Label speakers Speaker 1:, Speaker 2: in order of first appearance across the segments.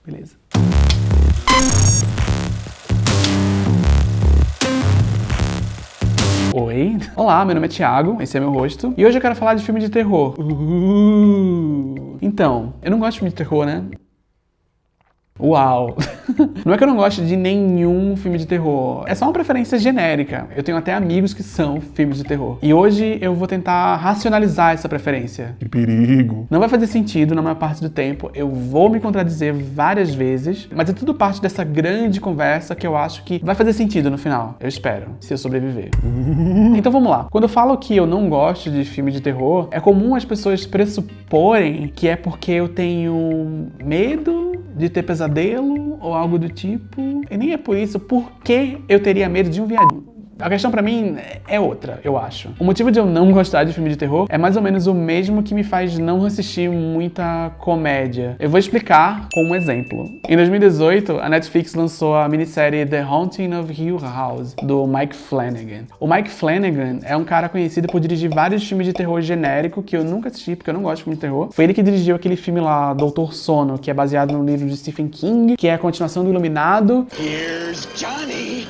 Speaker 1: Beleza. Oi. Olá, meu nome é Thiago, esse é meu rosto. E hoje eu quero falar de filme de terror. Então, eu não gosto de filme de terror, né? Uau! Não é que eu não gosto de nenhum filme de terror, é só uma preferência genérica. Eu tenho até amigos que são filmes de terror. E hoje eu vou tentar racionalizar essa preferência.
Speaker 2: Que perigo!
Speaker 1: Não vai fazer sentido na maior parte do tempo, eu vou me contradizer várias vezes, mas é tudo parte dessa grande conversa que eu acho que vai fazer sentido no final. Eu espero, se eu sobreviver. Então vamos lá. Quando eu falo que eu não gosto de filme de terror, é comum as pessoas pressuporem que é porque eu tenho medo de ter pesadelo ou algo do tipo. E nem é por isso. Por que eu teria medo de um viadinho? A questão pra mim é outra, eu acho. O motivo de eu não gostar de filme de terror é mais ou menos o mesmo que me faz não assistir muita comédia. Eu vou explicar com um exemplo. Em 2018, a Netflix lançou a minissérie The Haunting of Hill House, do Mike Flanagan. O Mike Flanagan é um cara conhecido por dirigir vários filmes de terror genérico que eu nunca assisti, porque eu não gosto de filme de terror. Foi ele que dirigiu aquele filme lá, Doutor Sono, que é baseado no livro de Stephen King, que é a continuação do Iluminado.
Speaker 3: Here's Johnny!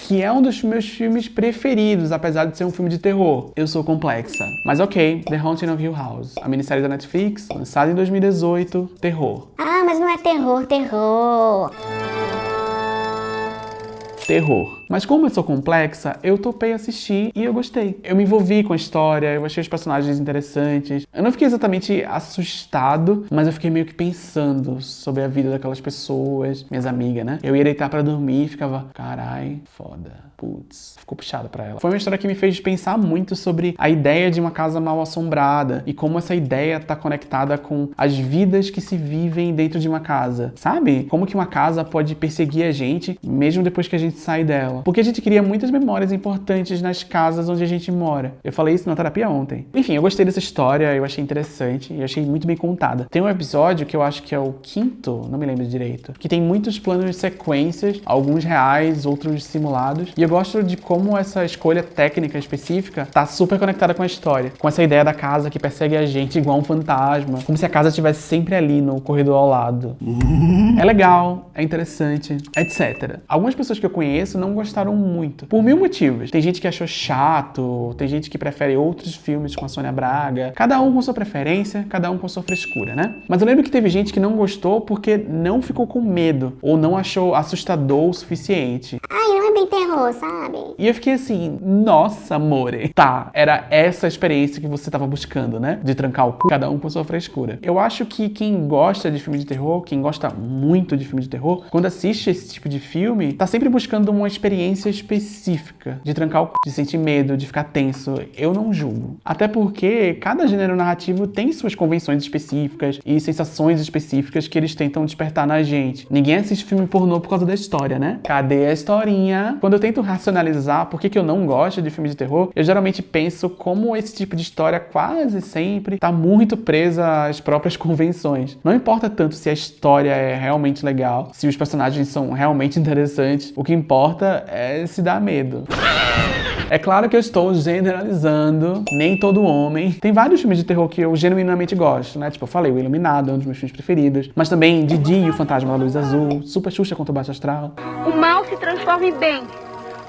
Speaker 1: Que é um dos meus filmes preferidos, apesar de ser um filme de terror. Eu sou complexa. Mas ok, The Haunting of Hill House, a minissérie da Netflix, lançada em 2018, terror.
Speaker 4: Ah, mas não é terror.
Speaker 1: Terror. Mas como eu sou complexa, eu topei assistir e eu gostei. Eu me envolvi com a história, eu achei os personagens interessantes. Eu não fiquei exatamente assustado, mas eu fiquei meio que pensando sobre a vida daquelas pessoas, minhas amigas, né? Eu ia deitar pra dormir e ficava, carai, foda. Putz, ficou puxado pra ela. Foi uma história que me fez pensar muito sobre a ideia de uma casa mal assombrada e como essa ideia tá conectada com as vidas que se vivem dentro de uma casa, sabe? Como que uma casa pode perseguir a gente mesmo depois que a gente sai dela. Porque a gente cria muitas memórias importantes nas casas onde a gente mora. Eu falei isso na terapia ontem. Enfim, eu gostei dessa história, eu achei interessante e achei muito bem contada. Tem um episódio que eu acho que é o 5º, não me lembro direito, que tem muitos planos de sequências, alguns reais, outros simulados. E eu gosto de como essa escolha técnica específica tá super conectada com a história. Com essa ideia da casa que persegue a gente igual um fantasma. Como se a casa estivesse sempre ali no corredor ao lado. É legal, é interessante, etc. Algumas pessoas que eu conheço não gostaram muito. Por mil motivos. Tem gente que achou chato, tem gente que prefere outros filmes com a Sônia Braga. Cada um com sua preferência, cada um com sua frescura, né? Mas eu lembro que teve gente que não gostou porque não ficou com medo. Ou não achou assustador o suficiente.
Speaker 4: Ai, não é bem terror, sabe?
Speaker 1: E eu fiquei assim, nossa, amore. Tá, era essa a experiência que você tava buscando, né? De trancar o cu, cada um com sua frescura. Eu acho que quem gosta de filme de terror, quem gosta muito de filme de terror, quando assiste esse tipo de filme, tá sempre buscando uma experiência específica. De trancar o cu, de sentir medo, de ficar tenso. Eu não julgo. Até porque cada gênero narrativo tem suas convenções específicas e sensações específicas que eles tentam despertar na gente. Ninguém assiste filme pornô por causa da história, né? Cadê a historinha? Quando eu tento racionalizar por que eu não gosto de filme de terror, eu geralmente penso como esse tipo de história quase sempre tá muito presa às próprias convenções. Não importa tanto se a história é realmente legal, se os personagens são realmente interessantes, o que importa é se dar medo. É claro que eu estou generalizando, nem todo homem. Tem vários filmes de terror que eu genuinamente gosto, né? Tipo, eu falei, O Iluminado é um dos meus filmes preferidos. Mas também Didi e o Fantasma da Luz Azul, Super Xuxa contra o Baixo Astral.
Speaker 5: O mal se transforma em bem,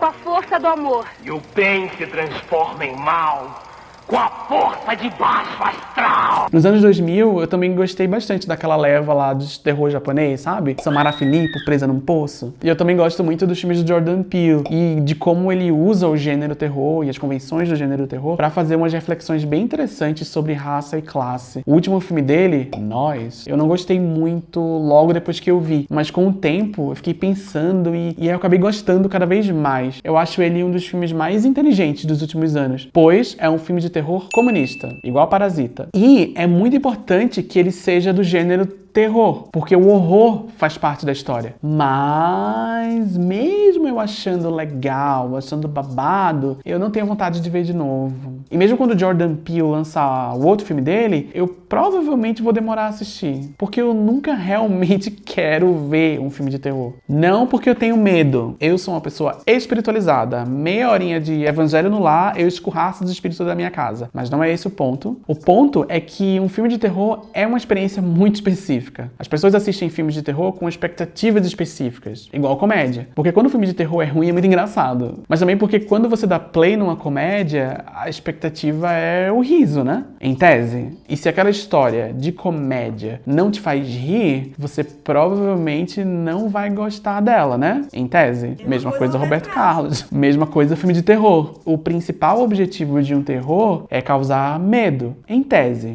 Speaker 5: com a força do amor.
Speaker 3: E o bem se transforma em mal com a força de baixo astral.
Speaker 1: Nos anos 2000, eu também gostei bastante daquela leva lá de terror japonês, sabe? Samara Filippo, Presa num Poço. E eu também gosto muito dos filmes do Jordan Peele e de como ele usa o gênero terror e as convenções do gênero terror pra fazer umas reflexões bem interessantes sobre raça e classe. O último filme dele, Nós, eu não gostei muito logo depois que eu vi, mas com o tempo eu fiquei pensando e eu acabei gostando cada vez mais. Eu acho ele um dos filmes mais inteligentes dos últimos anos, pois é um filme de terror comunista, igual Parasita. E é muito importante que ele seja do gênero terror, porque o horror faz parte da história. Mas mesmo eu achando legal, achando babado, eu não tenho vontade de ver de novo. E mesmo quando o Jordan Peele lançar o outro filme dele, eu provavelmente vou demorar a assistir, porque eu nunca realmente quero ver um filme de terror. Não porque eu tenho medo. Eu sou uma pessoa espiritualizada. Meia horinha de evangelho no lar, eu escurraço dos espíritos da minha casa. Mas não é esse o ponto. O ponto é que um filme de terror é uma experiência muito específica. As pessoas assistem filmes de terror com expectativas específicas, igual comédia. Porque quando o filme de terror é ruim, é muito engraçado. Mas também porque quando você dá play numa comédia, a expectativa é o riso, né? Em tese. E se aquela história de comédia não te faz rir, você provavelmente não vai gostar dela, né? Em tese. Mesma coisa Roberto Carlos. Mesma coisa filme de terror. O principal objetivo de um terror é causar medo. Em tese.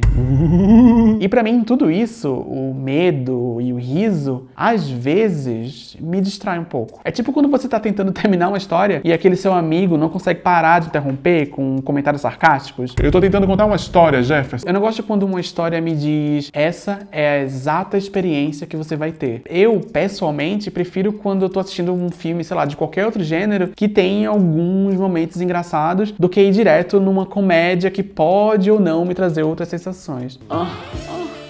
Speaker 1: E pra mim, tudo isso, o medo e o riso, às vezes me distrai um pouco. É tipo quando você tá tentando terminar uma história e aquele seu amigo não consegue parar de interromper com comentários sarcásticos. Eu tô tentando contar uma história, Jefferson. Eu não gosto quando uma história me diz essa é a exata experiência que você vai ter. Eu, pessoalmente, prefiro quando eu tô assistindo um filme, sei lá, de qualquer outro gênero que tem alguns momentos engraçados do que ir direto numa comédia que pode ou não me trazer outras sensações.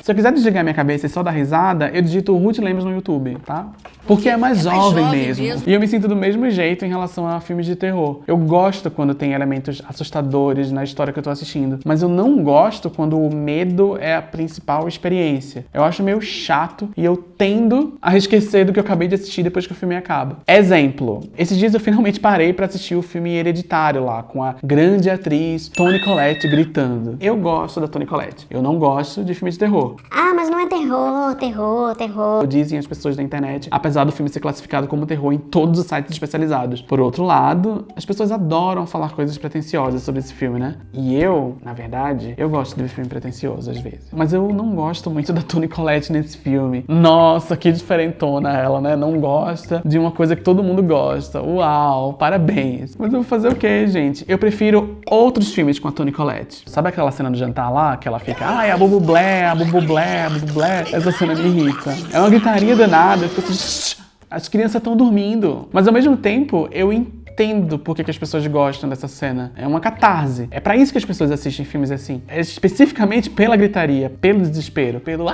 Speaker 1: Se eu quiser desligar minha cabeça e só dar risada, eu digito Ruth Lemos no YouTube, tá? Porque é mais jovem mesmo. E eu me sinto do mesmo jeito em relação a filmes de terror. Eu gosto quando tem elementos assustadores na história que eu tô assistindo. Mas eu não gosto quando o medo é a principal experiência. Eu acho meio chato e eu tendo a esquecer do que eu acabei de assistir depois que o filme acaba. Exemplo. Esses dias eu finalmente parei pra assistir o filme Hereditário lá, com a grande atriz Toni Collette gritando. Eu gosto da Toni Collette. Eu não gosto de filme de terror.
Speaker 4: Ah, mas não é terror.
Speaker 1: Dizem as pessoas da internet, apesar do filme ser classificado como terror em todos os sites especializados. Por outro lado, as pessoas adoram falar coisas pretensiosas sobre esse filme, né? E eu, na verdade, eu gosto de ver filme pretensioso às vezes. Mas eu não gosto muito da Toni Collette nesse filme. Nossa, que diferentona ela, né? Não gosta de uma coisa que todo mundo gosta. Uau, parabéns. Mas eu vou fazer o quê, gente? Eu prefiro outros filmes com a Toni Collette. Sabe aquela cena do jantar lá, que ela fica, ai, a bubublé, a bubublé, a bubublé? Essa cena me irrita. É uma gritaria danada, eu fico assim, as crianças estão dormindo. Mas ao mesmo tempo, eu entendo por que as pessoas gostam dessa cena. É uma catarse. É pra isso que as pessoas assistem filmes assim. É especificamente pela gritaria, pelo desespero, pelo...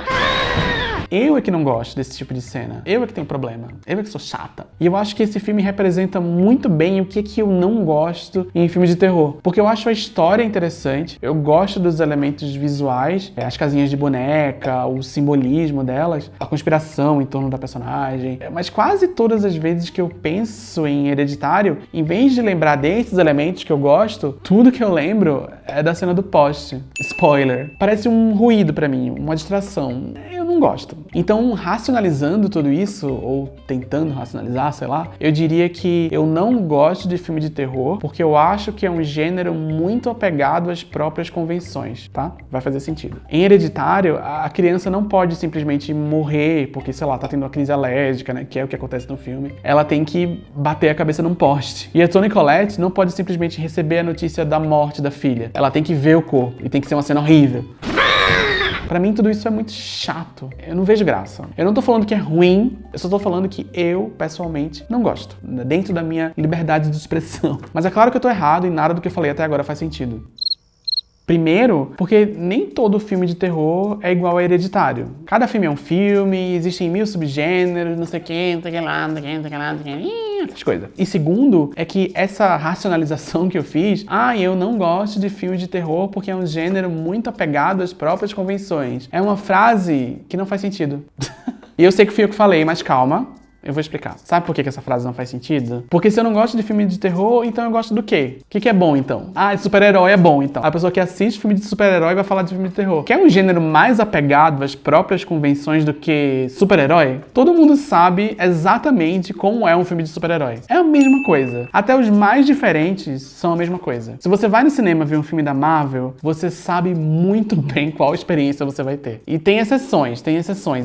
Speaker 1: Eu é que não gosto desse tipo de cena. Eu é que tenho problema. Eu é que sou chata. E eu acho que esse filme representa muito bem o que eu não gosto em filmes de terror. Porque eu acho a história interessante. Eu gosto dos elementos visuais, as casinhas de boneca, o simbolismo delas, a conspiração em torno da personagem. Mas quase todas as vezes que eu penso em Hereditário, em vez de lembrar desses elementos que eu gosto, tudo que eu lembro é da cena do poste. Spoiler. Parece um ruído pra mim, uma distração. Eu não gosto. Então, racionalizando tudo isso, ou tentando racionalizar, sei lá, eu diria que eu não gosto de filme de terror, porque eu acho que é um gênero muito apegado às próprias convenções, tá? Vai fazer sentido. Em Hereditário, a criança não pode simplesmente morrer, porque, sei lá, tá tendo uma crise alérgica, né? Que é o que acontece no filme. Ela tem que bater a cabeça num poste. E a Toni Collette não pode simplesmente receber a notícia da morte da filha. Ela tem que ver o corpo, e tem que ser uma cena horrível. Pra mim, tudo isso é muito chato. Eu não vejo graça. Eu não tô falando que é ruim, eu só tô falando que eu, pessoalmente, não gosto. Dentro da minha liberdade de expressão. Mas é claro que eu tô errado e nada do que eu falei até agora faz sentido. Primeiro, porque nem todo filme de terror é igual a Hereditário. Cada filme é um filme, existem 1000 subgêneros, não sei o que, não sei o que lá, não sei o que, não sei o que lá, não sei o que, essas coisas. E segundo, é que essa racionalização que eu fiz, eu não gosto de filme de terror porque é um gênero muito apegado às próprias convenções. É uma frase que não faz sentido. E eu sei que fui eu que falei, mas calma. Eu vou explicar. Sabe por que essa frase não faz sentido? Porque se eu não gosto de filme de terror, então eu gosto do quê? O que é bom, então? De super-herói é bom, então. A pessoa que assiste filme de super-herói vai falar de filme de terror. Quer um gênero mais apegado às próprias convenções do que super-herói? Todo mundo sabe exatamente como é um filme de super-herói. É a mesma coisa. Até os mais diferentes são a mesma coisa. Se você vai no cinema ver um filme da Marvel, você sabe muito bem qual experiência você vai ter. E tem exceções,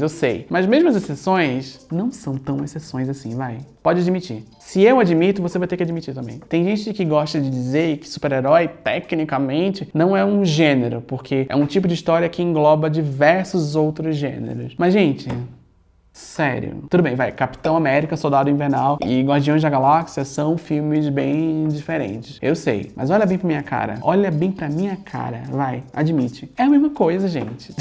Speaker 1: eu sei. Mas mesmo as exceções não são tão exceções assim, vai. Pode admitir. Se eu admito, você vai ter que admitir também. Tem gente que gosta de dizer que super-herói, tecnicamente, não é um gênero, porque é um tipo de história que engloba diversos outros gêneros. Mas, gente... sério. Tudo bem, vai. Capitão América, Soldado Invernal e Guardiões da Galáxia são filmes bem diferentes. Eu sei. Mas olha bem pra minha cara. Olha bem pra minha cara. Vai, admite. É a mesma coisa, gente.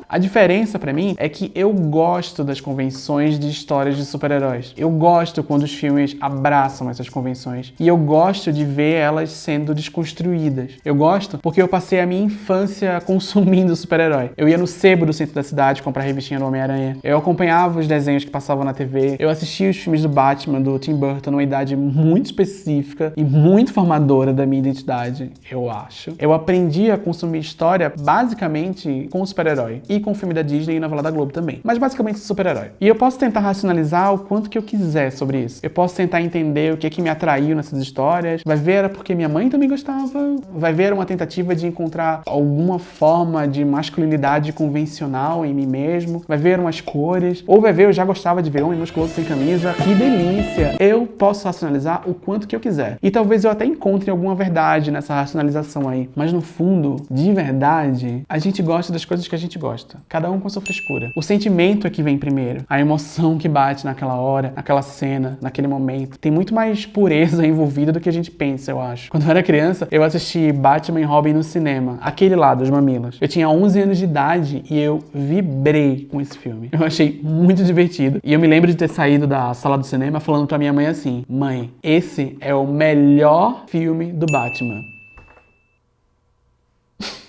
Speaker 1: A diferença pra mim é que eu gosto das convenções de histórias de super-heróis. Eu gosto quando os filmes abraçam essas convenções. E eu gosto de ver elas sendo desconstruídas. Eu gosto porque eu passei a minha infância consumindo super-herói. Eu ia no sebo do centro da cidade comprar a revistinha do Homem-Aranha. Eu acompanhava os desenhos que passavam na TV. Eu assistia os filmes do Batman, do Tim Burton, numa idade muito específica e muito formadora da minha identidade, eu acho. Eu aprendi a consumir história basicamente com super-herói. E com o filme da Disney e novela da Globo também. Mas basicamente super-herói. E eu posso tentar racionalizar o quanto que eu quiser sobre isso. Eu posso tentar entender o que é que me atraiu nessas histórias. Vai ver era porque minha mãe também gostava. Vai ver era uma tentativa de encontrar alguma forma de masculinidade convencional em mim mesmo. Vai ver umas cores. Ou vai ver, eu já gostava de ver homem musculoso sem camisa. Que delícia! Eu posso racionalizar o quanto que eu quiser. E talvez eu até encontre alguma verdade nessa racionalização aí. Mas no fundo, de verdade, a gente gosta das coisas que a gente gosta. Cada um com a sua frescura. O sentimento é que vem primeiro. A emoção que bate naquela hora, naquela cena, naquele momento. Tem muito mais pureza envolvida do que a gente pensa, eu acho. Quando eu era criança, eu assisti Batman e Robin no cinema. Aquele lá dos mamilos. Eu tinha 11 anos de idade e eu vibrei com esse filme. Eu achei muito divertido. E eu me lembro de ter saído da sala do cinema falando pra minha mãe assim: mãe, esse é o melhor filme do Batman.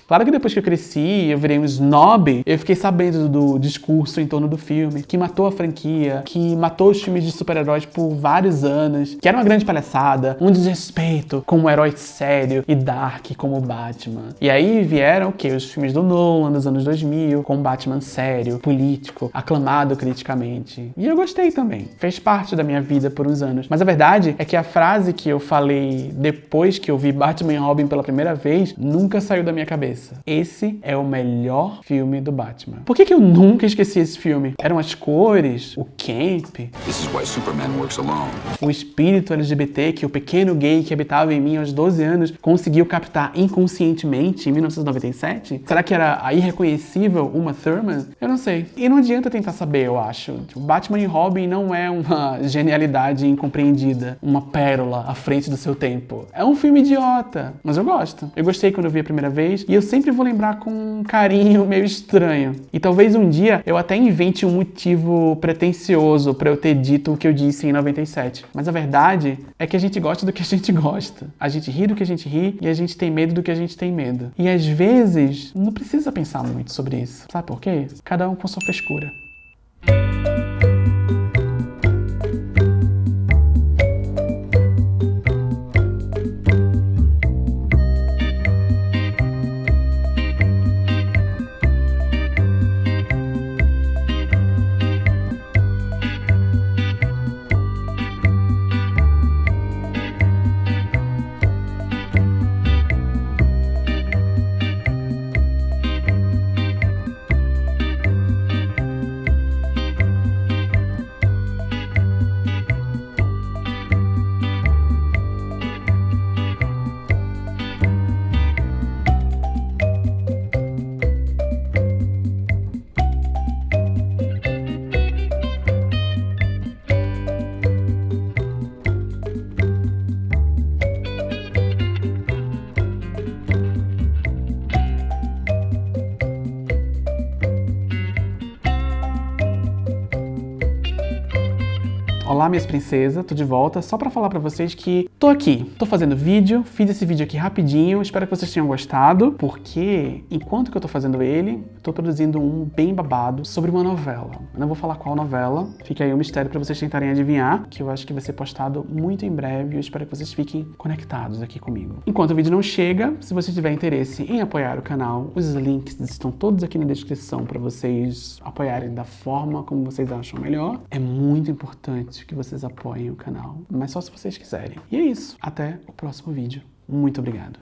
Speaker 1: Claro que depois que eu cresci, eu virei um snob, eu fiquei sabendo do discurso em torno do filme, que matou a franquia, que matou os filmes de super-heróis por vários anos, que era uma grande palhaçada, um desrespeito com um herói sério e dark como o Batman. E aí vieram o quê? Os filmes do Nolan dos anos 2000, com um Batman sério, político, aclamado criticamente. E eu gostei também. Fez parte da minha vida por uns anos. Mas a verdade é que a frase que eu falei depois que eu vi Batman e Robin pela primeira vez nunca saiu da minha cabeça. Esse é o melhor filme do Batman. Por que eu nunca esqueci esse filme? Eram as cores, o camp,
Speaker 2: This is why Superman works alone.
Speaker 1: o espírito LGBT que o pequeno gay que habitava em mim aos 12 anos conseguiu captar inconscientemente em 1997? Será que era a irreconhecível Uma Thurman? Eu não sei. E não adianta tentar saber, eu acho. Batman e Robin não é uma genialidade incompreendida, uma pérola à frente do seu tempo. É um filme idiota, mas eu gosto. Eu gostei quando eu vi a primeira vez e eu sempre vou lembrar com um carinho meio estranho. E talvez um dia eu até invente um motivo pretensioso pra eu ter dito o que eu disse em 97. Mas a verdade é que a gente gosta do que a gente gosta. A gente ri do que a gente ri e a gente tem medo do que a gente tem medo. E às vezes não precisa pensar muito sobre isso. Sabe por quê? Cada um com sua frescura. Olá, minhas princesas, tô de volta só pra falar pra vocês que tô aqui, tô fazendo vídeo, fiz esse vídeo aqui rapidinho, espero que vocês tenham gostado, porque enquanto que eu tô fazendo ele, tô produzindo um bem babado sobre uma novela. Eu não vou falar qual novela, fica aí um mistério pra vocês tentarem adivinhar, que eu acho que vai ser postado muito em breve e eu espero que vocês fiquem conectados aqui comigo. Enquanto o vídeo não chega, se você tiver interesse em apoiar o canal, os links estão todos aqui na descrição pra vocês apoiarem da forma como vocês acham melhor. É muito importante que vocês apoiem o canal, mas só se vocês quiserem. E é isso. Até o próximo vídeo. Muito obrigado.